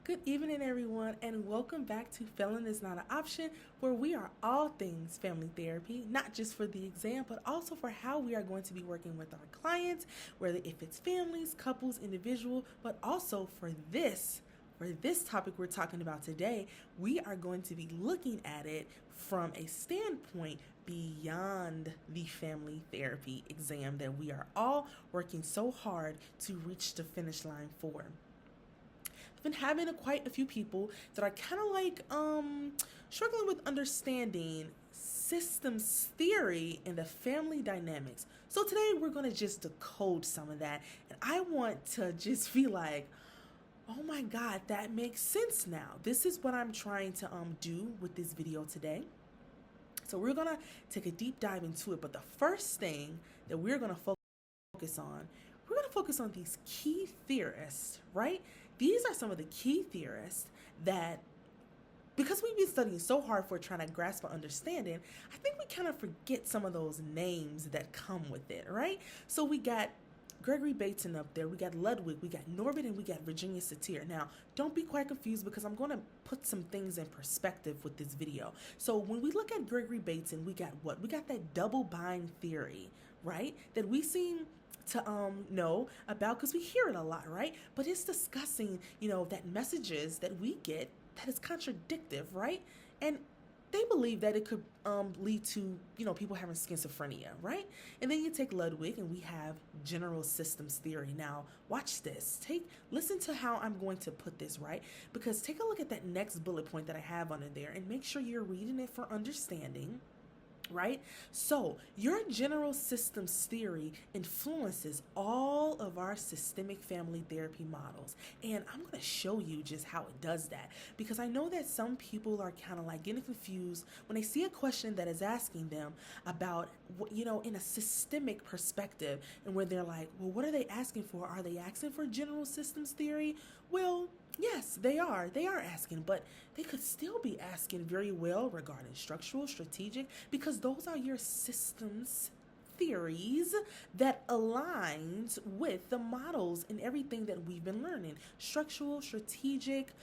Good evening, everyone, and welcome back to Felon is Not an Option, where we are all things family therapy, not just for the exam, but also for how we are going to be working with our clients, whether if it's families, couples, individual, but also for this topic we're talking about today, we are going to be looking at it from a standpoint beyond the family therapy exam that we are all working so hard to reach the finish line for. Been having quite a few people that are kind of like struggling with understanding systems theory and the family dynamics. So today we're going to just decode some of that, and I want to just be like, oh my god, that makes sense now. This is what I'm trying to do with this video today. So we're going to take a deep dive into it, but the first thing that we're going to focus on, we're going to focus on these key theorists, right? These are some of the key theorists that, because we've been studying so hard for trying to grasp our understanding, I think we kind of forget some of those names that come with it, right? So we got Gregory Bateson up there, we got Ludwig, we got Norbert, and we got Virginia Satir. Now, don't be quite confused because I'm going to put some things in perspective with this video. So when we look at Gregory Bateson, we got what? We got that double bind theory, right? That we seem to know about because we hear it a lot, right? But it's discussing, that messages that we get that is contradictive, right? And they believe that it could lead to, people having schizophrenia, right? And then you take Ludwig and we have general systems theory. Now, watch this. Listen to how I'm going to put this, right? Because take a look at that next bullet point that I have under there and make sure you're reading it for understanding. Right? So your general systems theory influences all of our systemic family therapy models. And I'm going to show you just how it does that, because I know that some people are kind of like getting confused when they see a question that is asking them about, in a systemic perspective, and where they're like, well, what are they asking for? Are they asking for general systems theory? Well, yes, they are. They are asking, but they could still be asking very well regarding structural, strategic, because those are your systems theories that aligns with the models and everything that we've been learning. Structural, strategic,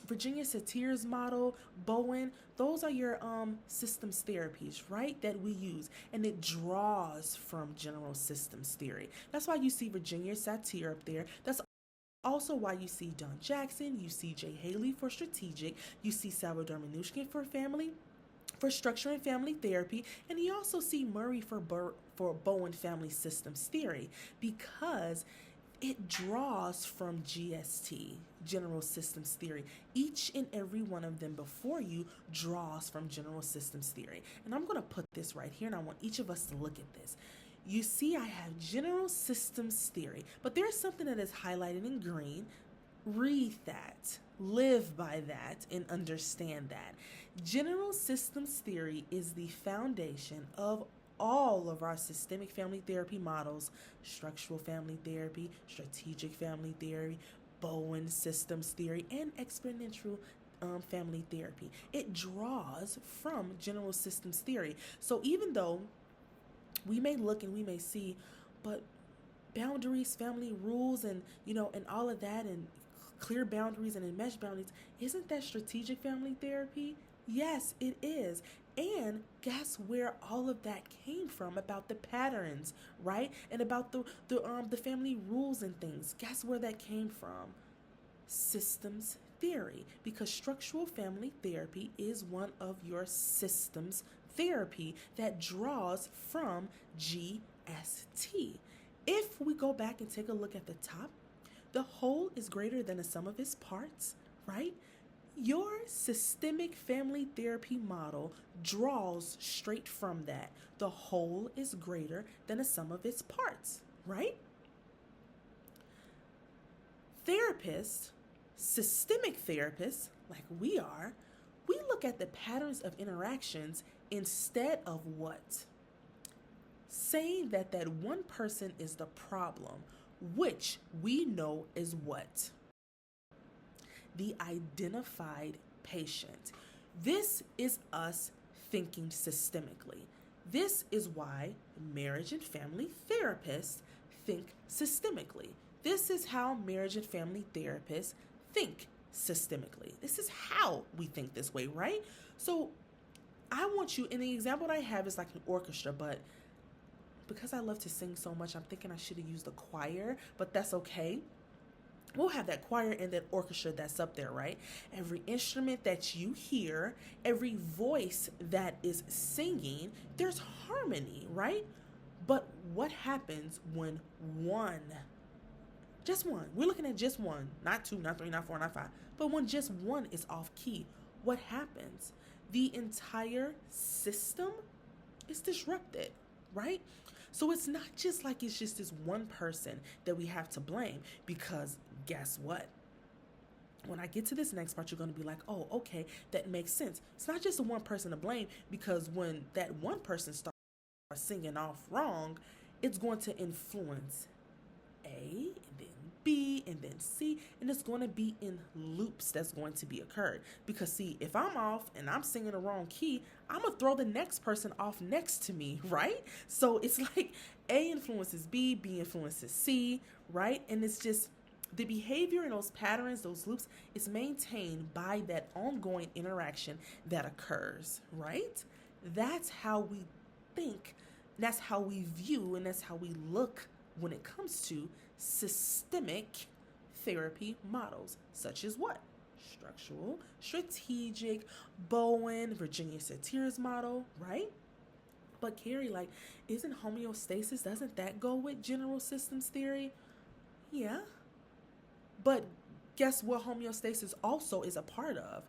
Virginia Satir's model, Bowen, those are your systems therapies, right, that we use, and it draws from general systems theory. That's why you see Virginia Satir up there. That's also why you see Don Jackson, you see Jay Haley for strategic, you see Salvador Minushkin for structure and family therapy, and you also see Murray for Bowen family systems theory, because it draws from GST, general systems theory. Each and every one of them before you draws from general systems theory. And I'm going to put this right here, and I want each of us to look at this. You see, I have general systems theory, but there's something that is highlighted in green. Read that, live by that, and understand that. General systems theory is the foundation of all of our systemic family therapy models: structural family therapy, strategic family theory, Bowen systems theory, and exponential family therapy. It draws from general systems theory. So even though we may look and we may see, but boundaries, family rules, and and all of that, and clear boundaries and enmeshed boundaries, isn't that strategic family therapy? Yes, it is. And guess where all of that came from about the patterns, right? And about the family rules and things. Guess where that came from? Systems theory, because structural family therapy is one of your systems therapy that draws from GST. If we go back and take a look at the top, the whole is greater than the sum of its parts, right? Your systemic family therapy model draws straight from that. The whole is greater than the sum of its parts, right? Therapists, systemic therapists, like we are, we look at the patterns of interactions instead of what? Saying that one person is the problem, which we know is what? The identified patient. This is us thinking systemically. This is why marriage and family therapists think systemically. This is how marriage and family therapists think systemically. This is how we think this way, right? So I want you, and the example that I have is like an orchestra, but because I love to sing so much, I'm thinking I should have used a choir, but that's okay. We'll have that choir and that orchestra that's up there, right? Every instrument that you hear, every voice that is singing, there's harmony, right? But what happens when just one, we're looking at just one, not two, not three, not four, not five, but when just one is off key, what happens? The entire system is disrupted, right? So it's not just like it's just this one person that we have to blame, because guess what? When I get to this next part, you're going to be like, oh, okay, that makes sense. It's not just the one person to blame, because when that one person starts singing off wrong, it's going to influence A, and then B, and then C, and it's going to be in loops that's going to be occurred. Because see, if I'm off and I'm singing the wrong key, I'm going to throw the next person off next to me, right? So it's like A influences B, B influences C, right? And it's just the behavior and those patterns, those loops, is maintained by that ongoing interaction that occurs, right? That's how we think, that's how we view, and that's how we look when it comes to systemic therapy models, such as what? Structural, strategic, Bowen, Virginia Satir's model, right? But Carrie, like, isn't homeostasis, doesn't that go with general systems theory? Yeah. But guess what homeostasis also is a part of?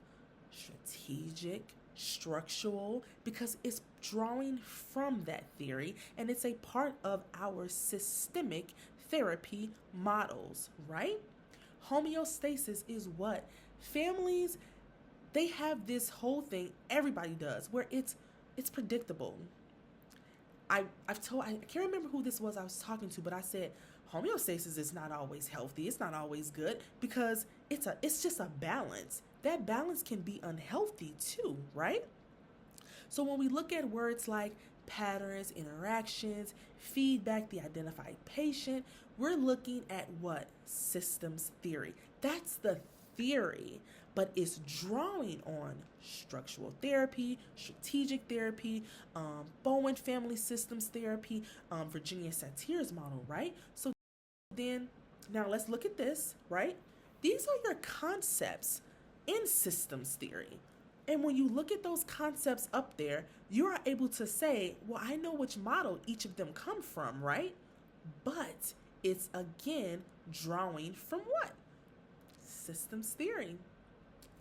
Strategic, structural, because it's drawing from that theory, and it's a part of our systemic therapy models, right? Homeostasis is what? Families, they have this whole thing, everybody does, where it's predictable. I can't remember who this was I was talking to, but I said, homeostasis is not always healthy. It's not always good, because it's just a balance. That balance can be unhealthy too, right? So when we look at words like patterns, interactions, feedback, the identified patient, we're looking at what? Systems theory. That's the theory, but it's drawing on structural therapy, strategic therapy, Bowen family systems therapy, Virginia Satir's model, right? So then, now let's look at this, right? These are your concepts in systems theory. And when you look at those concepts up there, you are able to say, well, I know which model each of them come from, right? But it's again drawing from what? Systems theory.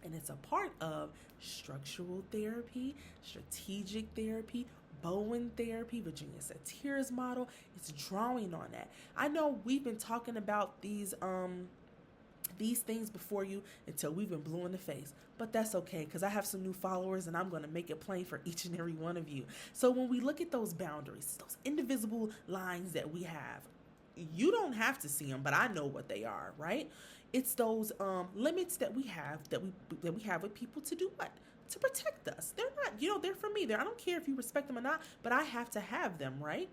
And it's a part of structural therapy, strategic therapy, Bowen therapy, Virginia Satir's model. It's drawing on that. I know we've been talking about these things before you until we've been blue in the face, but that's okay, because I have some new followers and I'm going to make it plain for each and every one of you. So when we look at those boundaries, those indivisible lines that we have, you don't have to see them, but I know what they are, right? It's those limits that we have with people to do what? To protect us. They're not, they're for me. I don't care if you respect them or not, but I have to have them, right?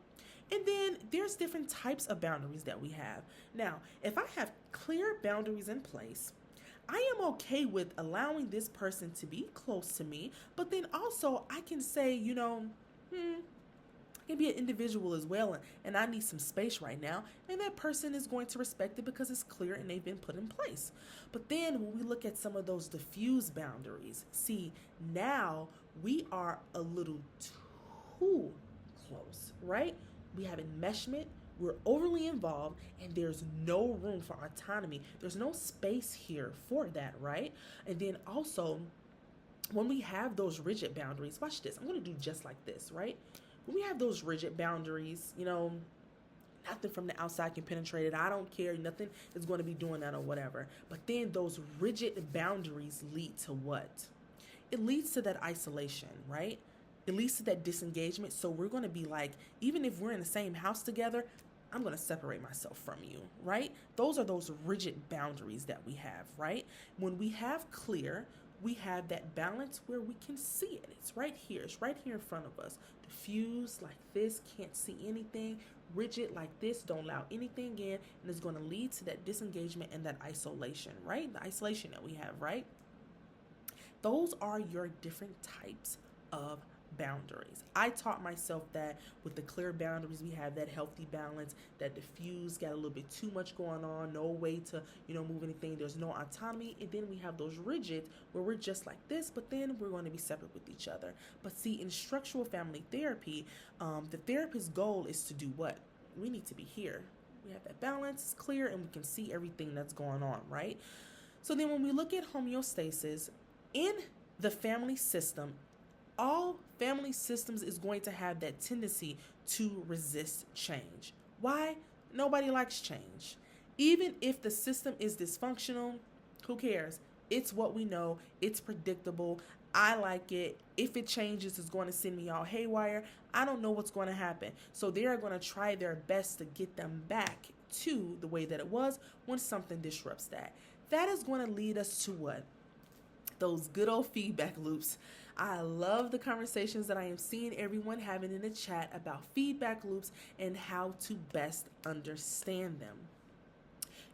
And then there's different types of boundaries that we have. Now, if I have clear boundaries in place, I am okay with allowing this person to be close to me, but then also I can say, I can be an individual as well, and I need some space right now, and that person is going to respect it because it's clear and they've been put in place. But then when we look at some of those diffuse boundaries, see, now we are a little too close, right? We have enmeshment, we're overly involved, and there's no room for autonomy. There's no space here for that, right? And then also, when we have those rigid boundaries, watch this, I'm going to do just like this, right? When we have those rigid boundaries, nothing from the outside can penetrate it. I don't care. Nothing is going to be doing that or whatever. But then those rigid boundaries lead to what? It leads to that isolation, right? It leads to that disengagement. So we're going to be like, even if we're in the same house together, I'm going to separate myself from you, right? Those are those rigid boundaries that we have, right? When we have clear, we have that balance where we can see it. It's right here. It's right here in front of us. Diffuse like this, can't see anything. rigid like this, don't allow anything in, and it's going to lead to that disengagement and that isolation, right? The isolation that we have, right? Those are your different types of boundaries. I taught myself that with the clear boundaries, we have that healthy balance, that diffuse, got a little bit too much going on, no way to, move anything. There's no autonomy. And then we have those rigid where we're just like this, but then we're going to be separate with each other. But see, in structural family therapy, the therapist's goal is to do what? We need to be here. We have that balance, it's clear, and we can see everything that's going on, right? So then when we look at homeostasis, in the family system, all family systems is going to have that tendency to resist change. Why? Nobody likes change. Even if the system is dysfunctional, who cares? It's what we know. It's predictable. I like it. If it changes, it's going to send me all haywire. I don't know what's going to happen. So they are going to try their best to get them back to the way that it was when something disrupts that. That is going to lead us to what? Those good old feedback loops. I love the conversations that I am seeing everyone having in the chat about feedback loops and how to best understand them.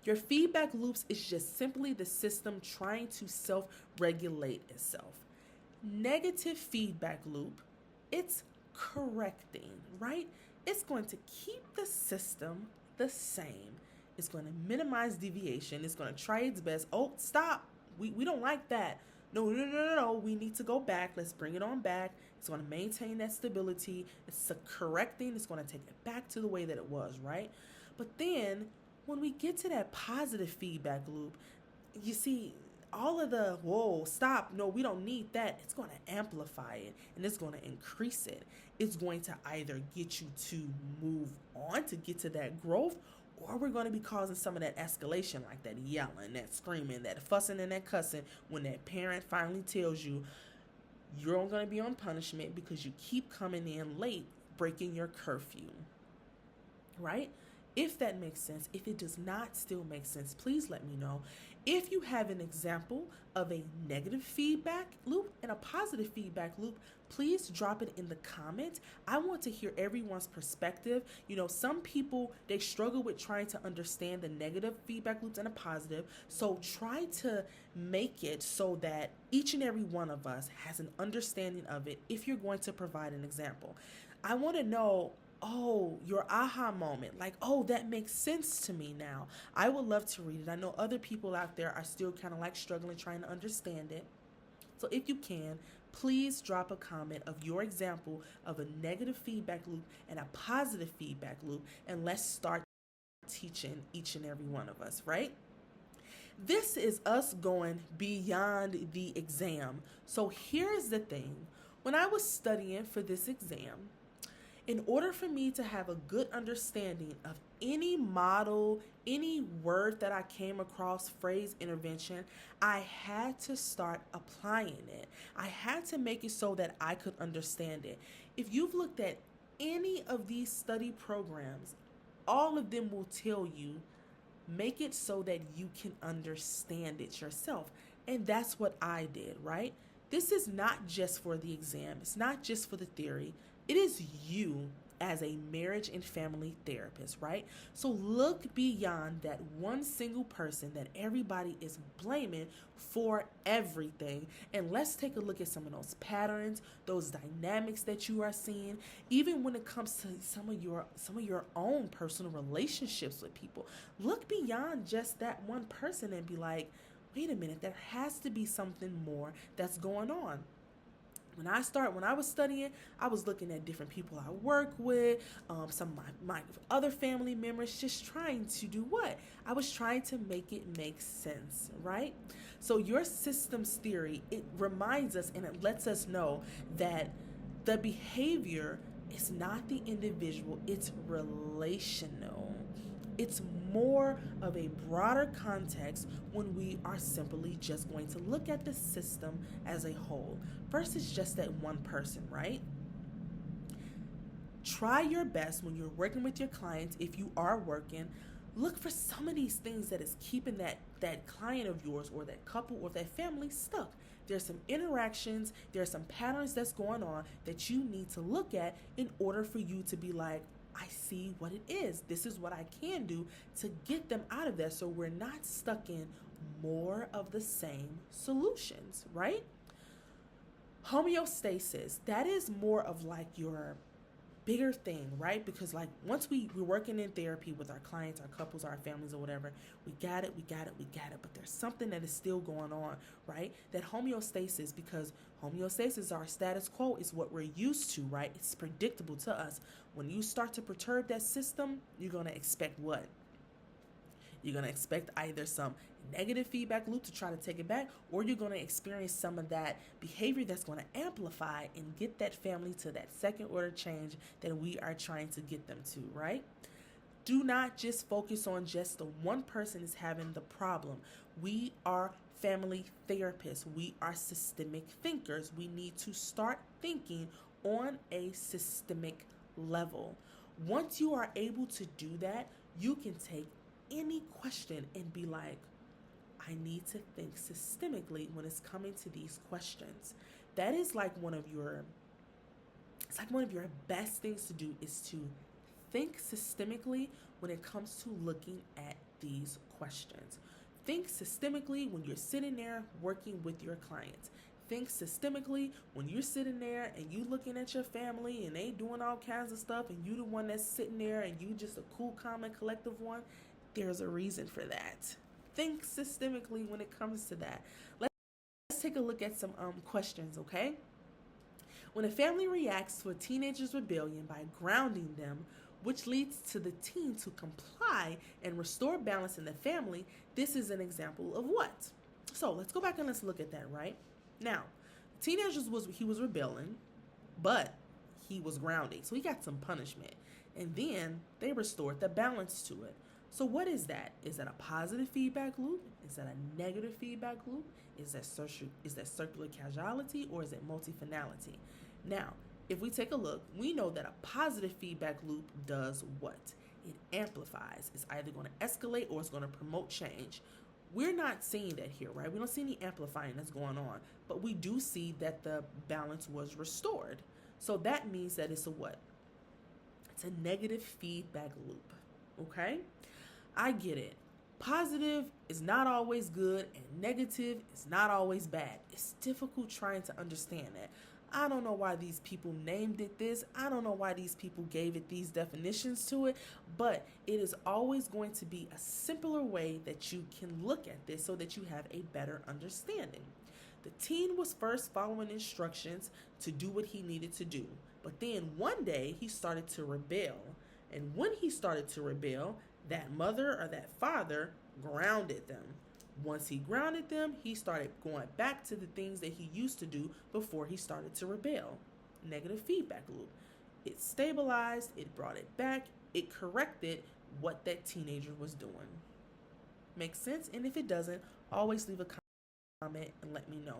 Your feedback loops is just simply the system trying to self-regulate itself. Negative feedback loop, it's correcting, right? It's going to keep the system the same. It's going to minimize deviation. It's going to try its best. Oh, stop. We don't like that. No. We need to go back. Let's bring it on back. It's going to maintain that stability. It's correcting. It's going to take it back to the way that it was, right? But then when we get to that positive feedback loop, you see all of the, whoa, stop. No, we don't need that. It's going to amplify it and it's going to increase it. It's going to either get you to move on to get to that growth, or we're going to be causing some of that escalation, like that yelling, that screaming, that fussing and that cussing when that parent finally tells you you're going to be on punishment because you keep coming in late, breaking your curfew, right? If that makes sense. If it does not still make sense, please let me know. If you have an example of a negative feedback loop and a positive feedback loop, please drop it in the comments. I want to hear everyone's perspective. Some people, they struggle with trying to understand the negative feedback loops and a positive. So try to make it so that each and every one of us has an understanding of it if you're going to provide an example. I want to know, your aha moment, like, that makes sense to me now. I would love to read it. I know other people out there are still kind of like struggling, trying to understand it. So if you can, please drop a comment of your example of a negative feedback loop and a positive feedback loop, and let's start teaching each and every one of us, right? This is us going beyond the exam. So here's the thing. When I was studying for this exam, in order for me to have a good understanding of any model, any word that I came across, phrase, intervention, I had to start applying it. I had to make it so that I could understand it. If you've looked at any of these study programs, all of them will tell you, make it so that you can understand it yourself. And that's what I did, right? This is not just for the exam. It's not just for the theory. It is you as a marriage and family therapist, right? So look beyond that one single person that everybody is blaming for everything. And let's take a look at some of those patterns, those dynamics that you are seeing, even when it comes to some of your own personal relationships with people. Look beyond just that one person and be like, wait a minute, there has to be something more that's going on. When I was studying, I was looking at different people I work with, some of my other family members, just trying to do what? I was trying to make it make sense, right? So your systems theory, it reminds us and it lets us know that the behavior is not the individual, it's relational. It's more of a broader context when we are simply just going to look at the system as a whole versus just that one person, right? Try your best when you're working with your clients, if you are working, look for some of these things that is keeping that client of yours or that couple or that family stuck. There's some interactions, there's some patterns that's going on that you need to look at in order for you to be like, I see what it is. This is what I can do to get them out of there so we're not stuck in more of the same solutions, right? Homeostasis, that is more of like your bigger thing, right? Because like once we're working in therapy with our clients, our couples, our families or whatever, we got it, but there's something that is still going on, right? That homeostasis, because homeostasis, our status quo, is what we're used to, right? It's predictable to us. When you start to perturb that system, you're going to expect what? You're going to expect either some negative feedback loop to try to take it back, or you're going to experience some of that behavior that's going to amplify and get that family to that second order change that we are trying to get them to, right? Do not just focus on just the one person is having the problem. We are family therapists. We are systemic thinkers. We need to start thinking on a systemic level. Once you are able to do that, you can take any question and be like, I need to think systemically when it's coming to these questions. That is like one of your best things to do, is to think systemically when it comes to looking at these questions. Think systemically when you're sitting there working with your clients. Think systemically when you're sitting there and you looking at your family and they doing all kinds of stuff and you the one that's sitting there and you just a cool, calm, and collective one. There's a reason for that. Think systemically when it comes to that. Let's take a look at some questions, okay? When a family reacts to a teenager's rebellion by grounding them, which leads to the teen to comply and restore balance in the family, this is an example of what? So let's go back and let's look at that, right? Now, the teenager was rebelling, but he was grounding. So he got some punishment. And then they restored the balance to it. So what is that? Is that a positive feedback loop? Is that a negative feedback loop? Is that circular causality, or is it multifinality? Now, if we take a look, we know that a positive feedback loop does what? It amplifies. It's either going to escalate or it's going to promote change. We're not seeing that here, right? We don't see any amplifying that's going on, but we do see that the balance was restored. So that means that it's a what? It's a negative feedback loop, okay? I get it. Positive is not always good and negative is not always bad. It's difficult trying to understand that. I don't know why these people named it this. I don't know why these people gave it these definitions to it, but it is always going to be a simpler way that you can look at this so that you have a better understanding. The teen was first following instructions to do what he needed to do, but then one day he started to rebel. And when he started to rebel, that mother or that father grounded them. Once he grounded them, he started going back to the things that he used to do before he started to rebel. Negative feedback loop. It stabilized, it brought it back, it corrected what that teenager was doing. Makes sense? And if it doesn't, always leave a comment and let me know.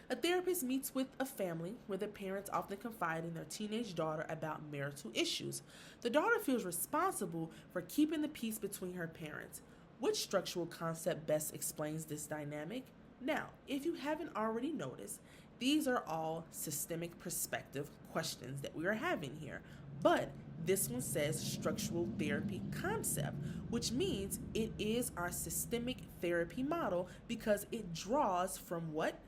A therapist meets with a family where the parents often confide in their teenage daughter about marital issues. The daughter feels responsible for keeping the peace between her parents. Which structural concept best explains this dynamic? Now, if you haven't already noticed, these are all systemic perspective questions that we are having here. But this one says structural therapy concept, which means it is our systemic therapy model because it draws from what?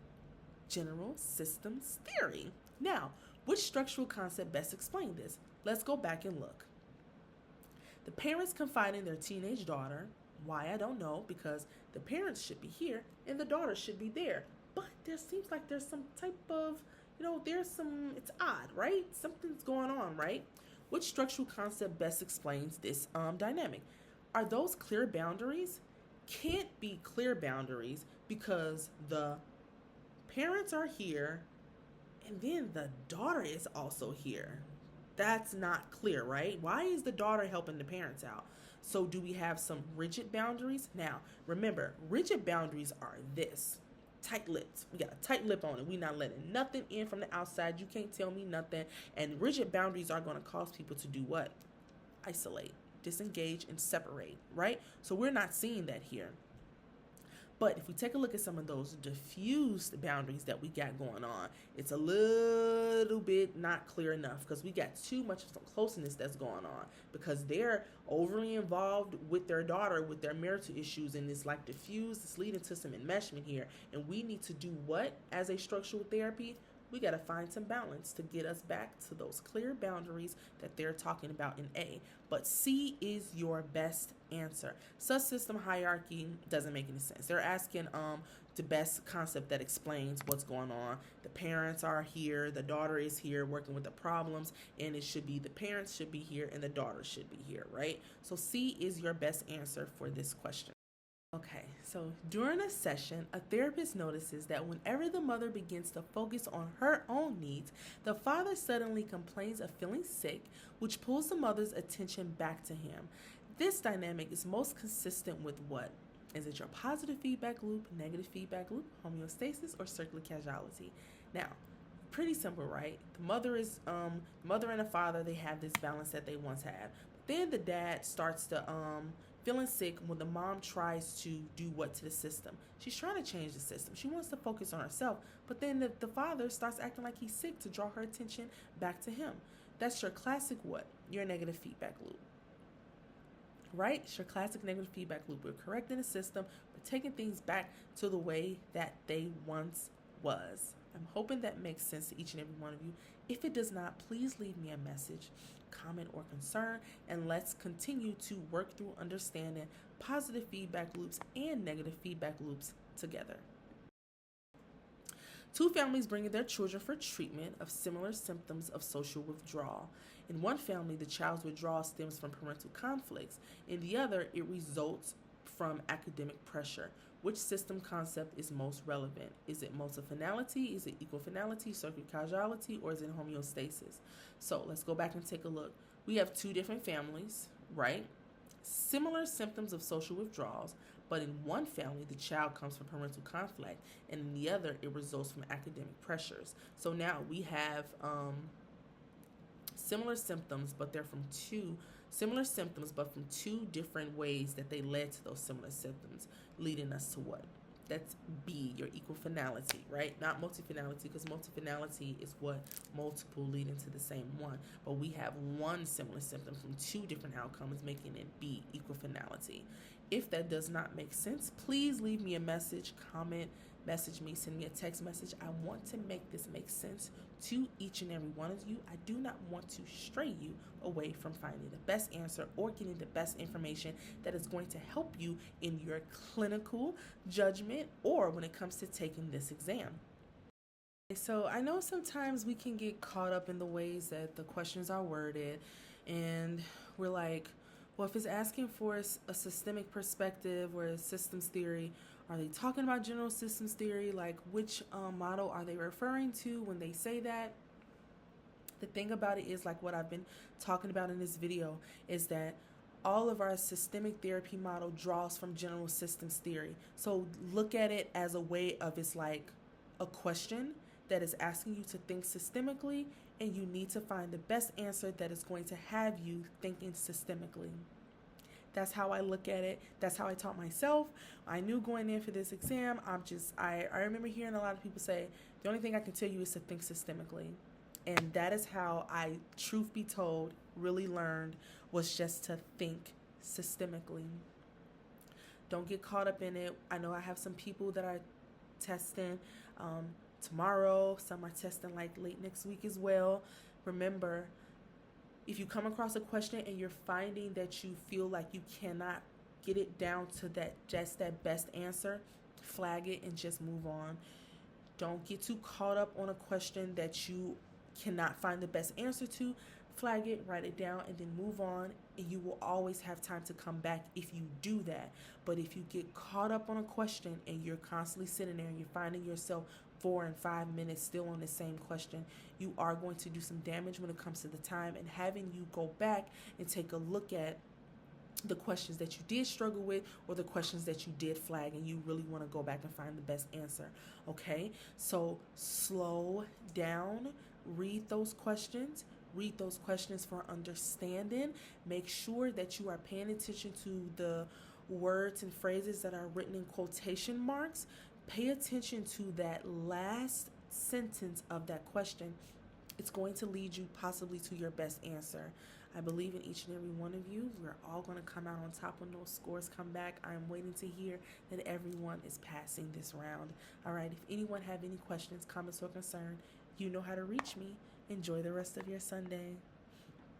General systems theory. Now, which structural concept best explains this? Let's go back and look. The parents confide in their teenage daughter. Why, I don't know, because the parents should be here and the daughter should be there. But there seems like there's some type of, it's odd, right? Something's going on, right? Which structural concept best explains this dynamic? Are those clear boundaries? Can't be clear boundaries because the parents are here and then the daughter is also here. That's not clear, right? Why is the daughter helping the parents out? So do we have some rigid boundaries? Now, remember, rigid boundaries are this. Tight lips. We got a tight lip on it. We're not letting nothing in from the outside. You can't tell me nothing. And rigid boundaries are going to cause people to do what? Isolate, disengage, and separate, right? So we're not seeing that here. But if we take a look at some of those diffused boundaries that we got going on, it's a little bit not clear enough because we got too much of some closeness that's going on because they're overly involved with their daughter, with their marital issues, and it's like diffused. It's leading to some enmeshment here. And we need to do what as a structural therapy? We got to find some balance to get us back to those clear boundaries that they're talking about in A. But C is your best answer. Subsystem hierarchy doesn't make any sense. They're asking the best concept that explains what's going on. The parents are here, the daughter is here working with the problems, and it should be the parents should be here and the daughter should be here, right? So C is your best answer for this question. Okay, so during a session, a therapist notices that whenever the mother begins to focus on her own needs, the father suddenly complains of feeling sick, which pulls the mother's attention back to him. This dynamic is most consistent with what? Is it your positive feedback loop, negative feedback loop, homeostasis, or circular causality? Now, pretty simple, right? The mother and the father, they have this balance that they once had. But then the dad starts to feeling sick when the mom tries to do what to the system? She's trying to change the system. She wants to focus on herself, but then the father starts acting like he's sick to draw her attention back to him. That's your classic what? Your negative feedback loop. Right? It's your classic negative feedback loop. We're correcting the system. We're taking things back to the way that they once was. I'm hoping that makes sense to each and every one of you. If it does not, please leave me a message, comment, or concern, and let's continue to work through understanding positive feedback loops and negative feedback loops together. Two families bringing their children for treatment of similar symptoms of social withdrawal. In one family, the child's withdrawal stems from parental conflicts. In the other, it results from academic pressure. Which system concept is most relevant? Is it multifinality? Is it equal finality, circular causality, or is it homeostasis? So let's go back and take a look. We have two different families, right? Similar symptoms of social withdrawals, but in one family, the child comes from parental conflict, and in the other, it results from academic pressures. So now we have similar symptoms, but from two different ways that they led to those similar symptoms, leading us to what? That's B, your equal finality, right? Not multifinality, because multifinality is what? Multiple leading to the same one. But we have one similar symptom from two different outcomes, making it B, equal finality. If that does not make sense, please leave me a message, comment, message me, send me a text message. I want to make this make sense to each and every one of you. I do not want to stray you away from finding the best answer or getting the best information that is going to help you in your clinical judgment or when it comes to taking this exam. So I know sometimes we can get caught up in the ways that the questions are worded, and we're like, well, if it's asking for a systemic perspective or a systems theory, are they talking about general systems theory? Like, which model are they referring to when they say that? The thing about it is, like what I've been talking about in this video, is that all of our systemic therapy model draws from general systems theory. So look at it as a way of, it's like a question that is asking you to think systemically, and you need to find the best answer that is going to have you thinking systemically. That's how I look at it. That's how I taught myself. I knew going in for this exam, I remember hearing a lot of people say, the only thing I can tell you is to think systemically. And that is how I, truth be told, really learned, was just to think systemically. Don't get caught up in it. I know I have some people that are testing tomorrow. Some are testing like late next week as well. Remember, if you come across a question and you're finding that you feel like you cannot get it down to that best answer, flag it and just move on. Don't get too caught up on a question that you cannot find the best answer to. Flag it, write it down, and then move on, and you will always have time to come back if you do that. But if you get caught up on a question and you're constantly sitting there and you're finding yourself 4 and 5 minutes still on the same question, you are going to do some damage when it comes to the time. And having you go back and take a look at the questions that you did struggle with or the questions that you did flag, and you really want to go back and find the best answer. Okay, so slow down, read those questions for understanding. Make sure that you are paying attention to the words and phrases that are written in quotation marks, pay attention to that last sentence of that question. It's going to lead you possibly to your best answer. I believe in each and every one of you. We're all going to come out on top when those scores come back. I'm waiting to hear that everyone is passing this round. All right, if anyone have any questions, comments, or concern, you know how to reach me. Enjoy the rest of your Sunday.